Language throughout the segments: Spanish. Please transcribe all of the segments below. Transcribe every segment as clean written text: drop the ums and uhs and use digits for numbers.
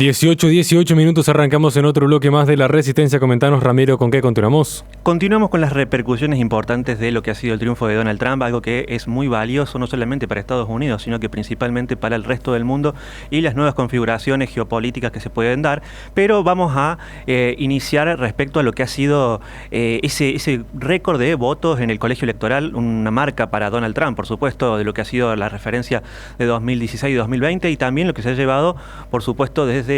18 minutos, arrancamos en otro bloque más de La Resistencia. Comentanos, Ramiro, ¿con qué continuamos? Continuamos con las repercusiones importantes de lo que ha sido el triunfo de Donald Trump, algo que es muy valioso no solamente para Estados Unidos, sino que principalmente para el resto del mundo y las nuevas configuraciones geopolíticas que se pueden dar. Pero vamos a iniciar respecto a lo que ha sido ese récord de votos en el colegio electoral, una marca para Donald Trump, por supuesto, de lo que ha sido la referencia de 2016 y 2020, y también lo que se ha llevado, por supuesto, desde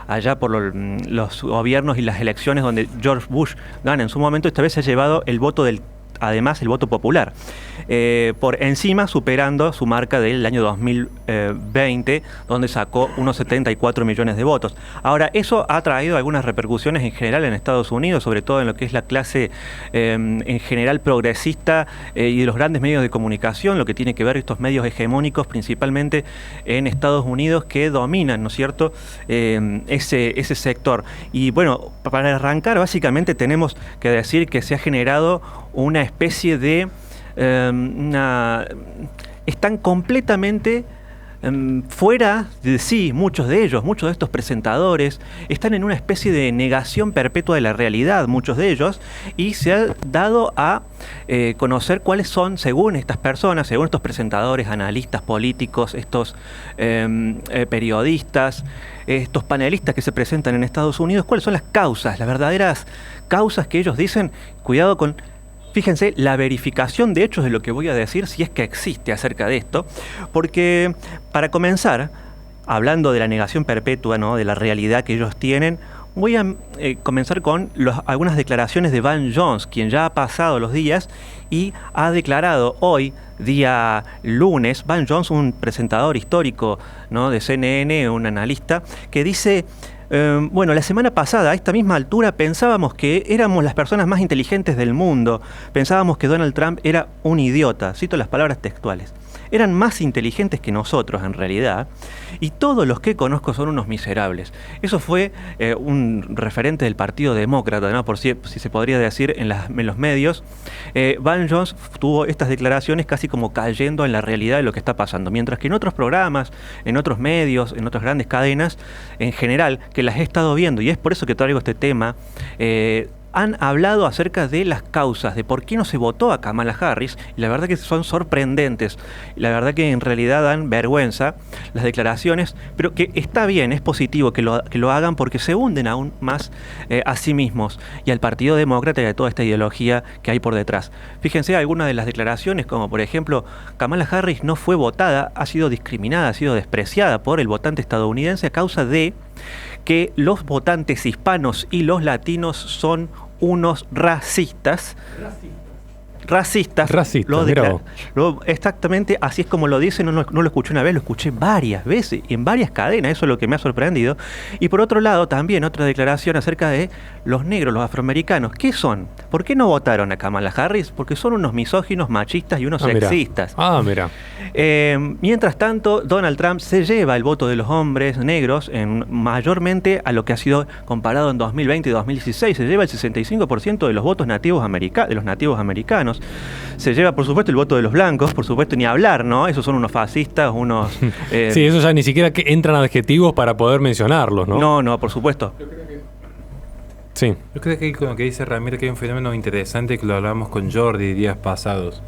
allá por los gobiernos y las elecciones donde George Bush gana en su momento. Esta vez se ha llevado el voto además el voto popular, por encima, superando su marca del año 2020, donde sacó unos 74 millones de votos. Ahora, eso ha traído algunas repercusiones en general en Estados Unidos, sobre todo en lo que es la clase en general progresista y de los grandes medios de comunicación, lo que tiene que ver estos medios hegemónicos, principalmente en Estados Unidos, que dominan, ¿no es cierto?, ese sector. Y bueno, para arrancar, básicamente tenemos que decir que se ha generado una especie de... están completamente fuera de sí, muchos de estos presentadores están en una especie de negación perpetua de la realidad, muchos de ellos, y se ha dado a conocer cuáles son, según estas personas, según estos presentadores, analistas políticos, estos periodistas, estos panelistas que se presentan en Estados Unidos, cuáles son las causas, las verdaderas causas que ellos dicen. Cuidado con... Fíjense, la verificación de hechos de lo que voy a decir, si es que existe acerca de esto, porque para comenzar, hablando de la negación perpetua, ¿no?, de la realidad que ellos tienen, voy a comenzar con algunas declaraciones de Van Jones, quien ya ha pasado los días y ha declarado hoy, día lunes, Van Jones, un presentador histórico, ¿no?, de CNN, un analista, que dice... bueno, la semana pasada, a esta misma altura, pensábamos que éramos las personas más inteligentes del mundo. Pensábamos que Donald Trump era un idiota. Cito las palabras textuales. Eran más inteligentes que nosotros, en realidad, y todos los que conozco son unos miserables. Eso fue un referente del Partido Demócrata, ¿no?, por si se podría decir en los medios. Van Jones tuvo estas declaraciones casi como cayendo en la realidad de lo que está pasando, mientras que en otros programas, en otros medios, en otras grandes cadenas, en general, que las he estado viendo, y es por eso que traigo este tema, han hablado acerca de las causas, de por qué no se votó a Kamala Harris, y la verdad que son sorprendentes, la verdad que en realidad dan vergüenza las declaraciones, pero que está bien, es positivo que lo hagan, porque se hunden aún más a sí mismos y al Partido Demócrata y a toda esta ideología que hay por detrás. Fíjense algunas de las declaraciones, como por ejemplo, Kamala Harris no fue votada, ha sido discriminada, ha sido despreciada por el votante estadounidense a causa de que los votantes hispanos y los latinos son unos racistas. Exactamente, así es como lo dicen. No lo escuché una vez, lo escuché varias veces y en varias cadenas. Eso es lo que me ha sorprendido. Y por otro lado, también otra declaración acerca de los negros, los afroamericanos. ¿Qué son? ¿Por qué no votaron a Kamala Harris? Porque son unos misóginos, machistas y unos sexistas. Mira. Mientras tanto, Donald Trump se lleva el voto de los hombres negros mayormente a lo que ha sido comparado en 2020 y 2016. Se lleva el 65% de los votos nativos de los nativos americanos. Se lleva, por supuesto, el voto de los blancos, por supuesto, ni hablar, ¿no? Esos son unos fascistas, unos... Sí, esos ya ni siquiera entran adjetivos para poder mencionarlos, ¿no? No, por supuesto. Sí. Yo creo que con lo que dice Ramiro, que hay un fenómeno interesante que lo hablamos con Jordi días pasados.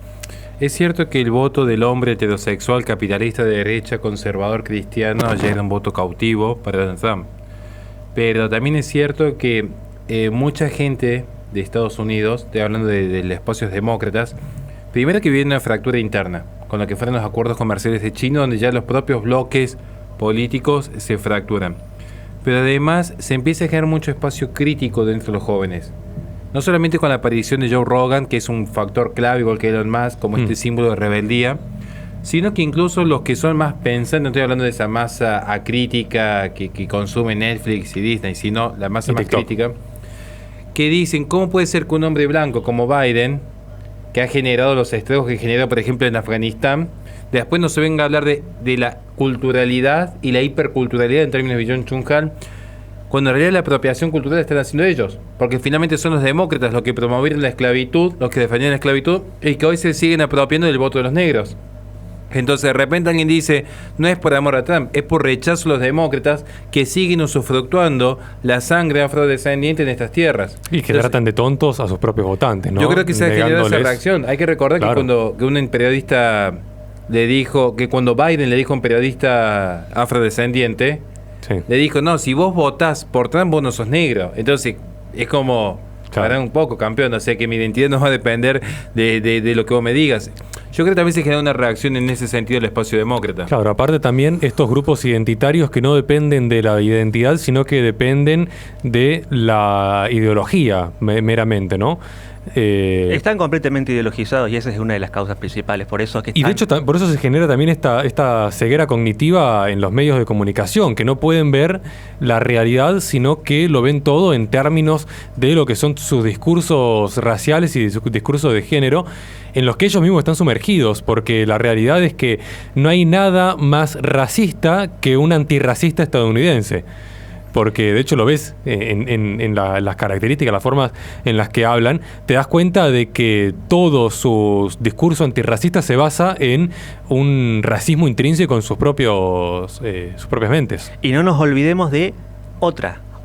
Es cierto que el voto del hombre heterosexual, capitalista de derecha, conservador, cristiano, ya era un voto cautivo para Donald Trump. Pero también es cierto que mucha gente de Estados Unidos, estoy hablando de los espacios demócratas, primero que viene una fractura interna, con lo que fueron los acuerdos comerciales de China, donde ya los propios bloques políticos se fracturan. Pero además se empieza a generar mucho espacio crítico dentro de los jóvenes. No solamente con la aparición de Joe Rogan, que es un factor clave, igual que Elon Musk, como este símbolo de rebeldía, sino que incluso los que son más pensantes, no estoy hablando de esa masa acrítica que consume Netflix y Disney, sino la masa más crítica, que dicen, ¿cómo puede ser que un hombre blanco como Biden, que ha generado los estragos que generó, por ejemplo, en Afganistán, después no se venga a hablar de la culturalidad y la hiperculturalidad en términos de John Chunhan, cuando en realidad la apropiación cultural la están haciendo ellos? Porque finalmente son los demócratas los que promovieron la esclavitud, los que defendían la esclavitud, y que hoy se siguen apropiando del voto de los negros. Entonces de repente alguien dice, no es por amor a Trump, es por rechazo a los demócratas que siguen usufructuando la sangre afrodescendiente en estas tierras. Y que tratan de tontos a sus propios votantes, ¿no? Yo creo que se ha generado esa Negándoles- reacción. Hay que recordar que un periodista le dijo, que cuando Biden le dijo a un periodista afrodescendiente, Sí. le dijo, no, si vos votás por Trump, vos no sos negro. Entonces es como, Claro. para un poco, campeón, o sea que mi identidad no va a depender de lo que vos me digas. Yo creo que también se genera una reacción en ese sentido del espacio demócrata. Claro, aparte también estos grupos identitarios que no dependen de la identidad, sino que dependen de la ideología meramente, ¿no? Están completamente ideologizados y esa es una de las causas principales. Por eso es que Y de están- hecho, por eso se genera también esta ceguera cognitiva en los medios de comunicación, que no pueden ver la realidad, sino que lo ven todo en términos de lo que son sus discursos raciales y de su discurso de género, en los que ellos mismos están sumergidos, porque la realidad es que no hay nada más racista que un antirracista estadounidense. Porque de hecho lo ves en las características, las formas en las que hablan, te das cuenta de que todo su discurso antirracista se basa en un racismo intrínseco en sus propias mentes. Y no nos olvidemos de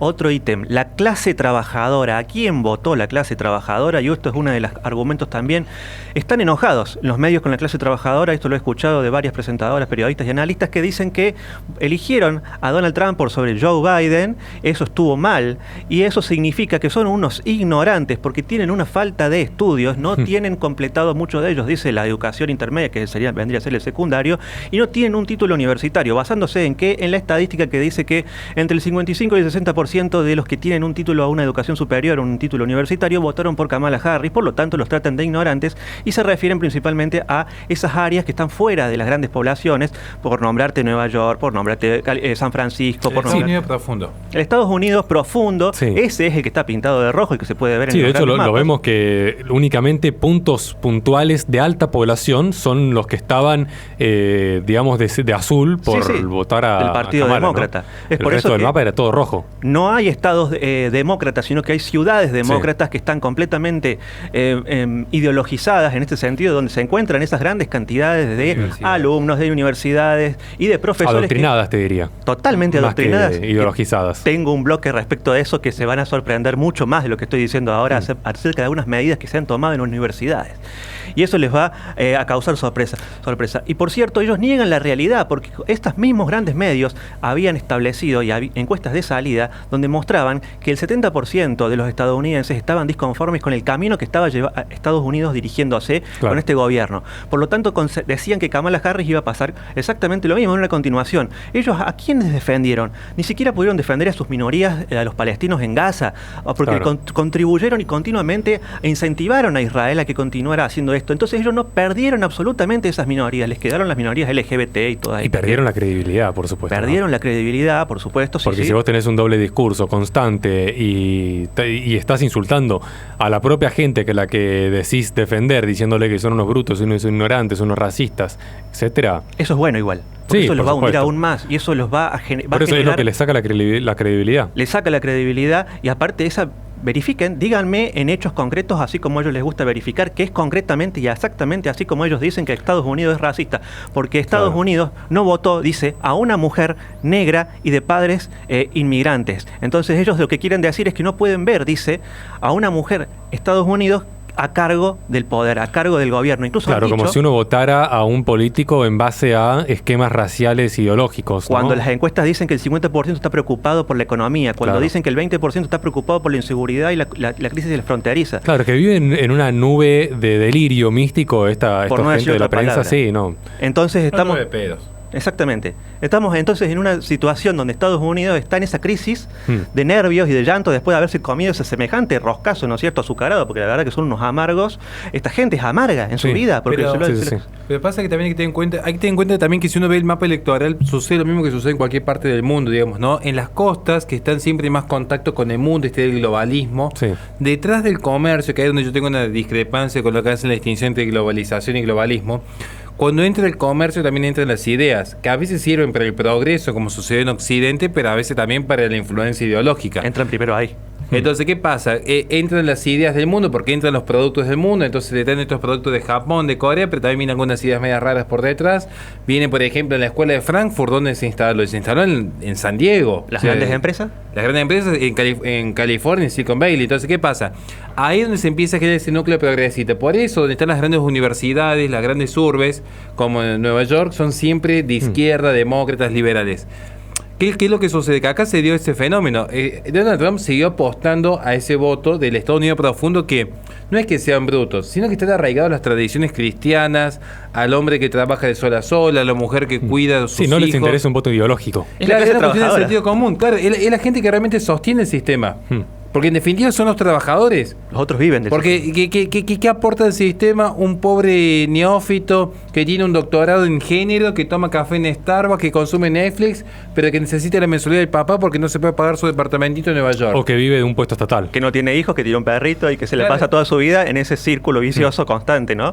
otro ítem, la clase trabajadora. ¿A quién votó la clase trabajadora? Y esto es uno de los argumentos también. Están enojados los medios con la clase trabajadora. Esto lo he escuchado de varias presentadoras, periodistas y analistas que dicen que eligieron a Donald Trump por sobre Joe Biden. Eso estuvo mal. Y eso significa que son unos ignorantes porque tienen una falta de estudios. No tienen completado muchos de ellos, dice la educación intermedia, que vendría a ser el secundario. Y no tienen un título universitario. ¿Basándose en qué? En la estadística que dice que entre el 55 y el 60% de los que tienen un título a una educación superior, un título universitario, votaron por Kamala Harris, por lo tanto los tratan de ignorantes y se refieren principalmente a esas áreas que están fuera de las grandes poblaciones, por nombrarte Nueva York, por nombrarte San Francisco, por Sí, nombrarte... Unido profundo. El Estados Unidos profundo, Sí. ese es el que está pintado de rojo y que se puede ver Sí, en de los hecho grandes lo mapas. vemos que únicamente puntos puntuales de alta población son los que estaban, digamos, de azul por Sí, sí, votar a del Partido a Kamala, Demócrata. ¿no? Es El por resto eso del que mapa era todo rojo. no hay estados demócratas, sino que hay ciudades demócratas que están completamente ideologizadas en este sentido, donde se encuentran esas grandes cantidades de Universidades. alumnos de universidades y de profesores Adoctrinadas, te diría. totalmente Más que adoctrinadas. ideologizadas. Tengo un bloque respecto a eso que se van a sorprender mucho más de lo que estoy diciendo ahora acerca de algunas medidas que se han tomado en universidades. Y eso les va a causar sorpresa. Y por cierto, ellos niegan la realidad, porque estos mismos grandes medios habían establecido encuestas de salida donde mostraban que el 70% de los estadounidenses estaban disconformes con el camino que estaba Estados Unidos dirigiéndose Claro. con este gobierno. Por lo tanto, decían que Kamala Harris iba a pasar exactamente lo mismo en una continuación. Ellos, ¿a quiénes defendieron? Ni siquiera pudieron defender a sus minorías, a los palestinos en Gaza, porque Claro. contribuyeron y continuamente incentivaron a Israel a que continuara haciendo esto. Entonces ellos no perdieron absolutamente esas minorías, les quedaron las minorías LGBT y todas. Y perdieron la credibilidad, por supuesto. ¿no? Perdieron la credibilidad, por supuesto. Porque sí, si vos tenés un doble discurso constante y estás insultando a la propia gente que la que decís defender, diciéndole que son unos brutos, unos ignorantes, unos racistas, etcétera. Eso es bueno igual. Porque Sí, eso los por va a hundir supuesto. aún más y eso los va a generar. Por eso es lo que le saca la credibilidad. Le saca la credibilidad y aparte esa, verifiquen, díganme en hechos concretos, así como a ellos les gusta verificar, que es concretamente y exactamente así como ellos dicen que Estados Unidos es racista. Porque Estados Claro. Unidos no votó, dice, a una mujer negra y de padres inmigrantes. Entonces ellos lo que quieren decir es que no pueden ver, dice, a una mujer Estados Unidos a cargo del poder, a cargo del gobierno. Incluso Claro, han dicho, como si uno votara a un político en base a esquemas raciales ideológicos. ¿no? cuando las encuestas dicen que el 50% está preocupado por la economía, cuando Claro. dicen que el 20% está preocupado por la inseguridad y la crisis de la fronteriza. Claro, que viven en una nube de delirio místico esta Por no gente decir de la otra prensa, palabra. sí, no. Entonces estamos... de pedos. Exactamente. Estamos entonces en una situación donde Estados Unidos está en esa crisis Hmm. de nervios y de llanto después de haberse comido ese semejante roscazo, ¿no es cierto?, azucarado, porque la verdad que son unos amargos. Esta gente es amarga en su Sí, vida. Porque pero- Sí. Pero pasa que también hay que tener en cuenta también que si uno ve el mapa electoral sucede lo mismo que sucede en cualquier parte del mundo, digamos, ¿no? En las costas, que están siempre en más contacto con el mundo, el globalismo, Sí. detrás del comercio, que es donde yo tengo una discrepancia con lo que hace la distinción entre globalización y globalismo. Cuando entra el comercio también entran las ideas, que a veces sirven para el progreso, como sucede en Occidente, pero a veces también para la influencia ideológica. Entran primero ahí. Entonces, ¿qué pasa? Entran las ideas del mundo, porque entran los productos del mundo, entonces le traen estos productos de Japón, de Corea, pero también vienen algunas ideas medias raras por detrás. Viene, por ejemplo, en la escuela de Frankfurt, donde se instaló en San Diego. ¿Las grandes empresas? Las grandes empresas en California, en Silicon Valley. Entonces, ¿qué pasa? Ahí es donde se empieza a generar ese núcleo progresista. Por eso, donde están las grandes universidades, las grandes urbes, como en Nueva York, son siempre de izquierda, demócratas, liberales. ¿Qué es lo que sucede? Que acá se dio ese fenómeno. Donald Trump siguió apostando a ese voto del Estados Unidos profundo, que no es que sean brutos, sino que están arraigados a las tradiciones cristianas, al hombre que trabaja de sol a sol, a la mujer que cuida a sus hijos. Sí, no les interesa un voto ideológico. Claro, es la cuestión del sentido común. Claro, es la gente que realmente sostiene el sistema. Porque en definitiva son los trabajadores. Los otros viven de Porque ¿qué aporta al sistema un pobre neófito que tiene un doctorado en género, que toma café en Starbucks, que consume Netflix, pero que necesita la mensualidad del papá porque no se puede pagar su departamentito en Nueva York? O que vive de un puesto estatal. Que no tiene hijos, que tiene un perrito y que se le pasa toda su vida en ese círculo vicioso constante, ¿no?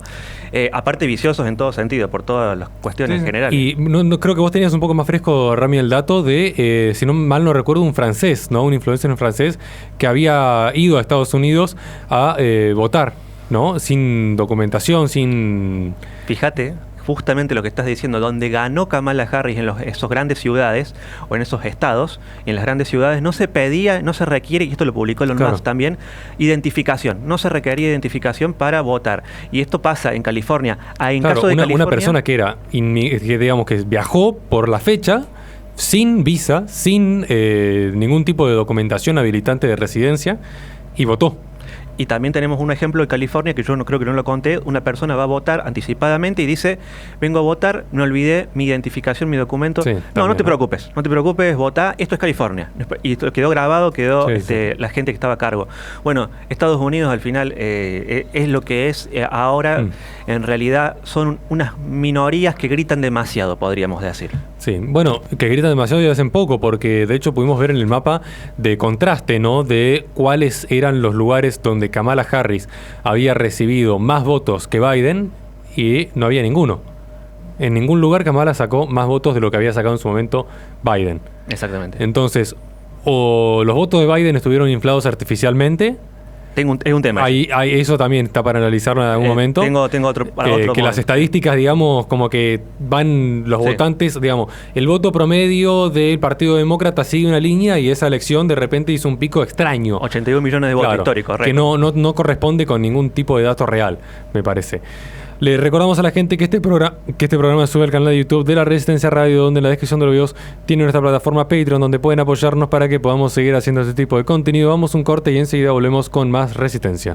Aparte viciosos en todo sentido, por todas las cuestiones generales. Y no creo que vos tenías un poco más fresco, Rami, el dato de, si no mal no recuerdo, un francés, ¿no? Un influencer en francés que había ido a Estados Unidos a votar, ¿no? Sin documentación, sin... Fíjate, justamente lo que estás diciendo, donde ganó Kamala Harris en esos grandes ciudades o en esos estados, en las grandes ciudades no se pedía, no se requiere, y esto lo publicó Elon Musk también, identificación. No se requería identificación para votar. Y esto pasa en California. En caso de California, una persona que era, digamos, que viajó por la fecha, sin visa, sin ningún tipo de documentación habilitante de residencia, y votó. Y también tenemos un ejemplo en California, que yo no creo que no lo conté. Una persona va a votar anticipadamente y dice, vengo a votar, no olvidé mi identificación, mi documento. Sí, no te preocupes, votá, esto es California. Y esto quedó grabado, la gente que estaba a cargo. Bueno, Estados Unidos al final es lo que es ahora. En realidad son unas minorías que gritan demasiado, podríamos decir. Sí, bueno, que gritan demasiado y hacen poco, porque de hecho pudimos ver en el mapa de contraste, ¿no? De cuáles eran los lugares donde Kamala Harris había recibido más votos que Biden, y no había ninguno. En ningún lugar Kamala sacó más votos de lo que había sacado en su momento Biden. Exactamente. Entonces, o los votos de Biden estuvieron inflados artificialmente. Es un tema. Eso también está para analizarlo en algún momento. Tengo otro que momento. Las estadísticas, digamos, como que van los votantes, digamos, el voto promedio del Partido Demócrata sigue una línea y esa elección de repente hizo un pico extraño. 81 millones de votos históricos. Que no corresponde con ningún tipo de dato real, me parece. Le recordamos a la gente que este programa sube al canal de YouTube de La Resistencia Radio, donde en la descripción de los videos tiene nuestra plataforma Patreon, donde pueden apoyarnos para que podamos seguir haciendo este tipo de contenido. Vamos a un corte y enseguida volvemos con más Resistencia.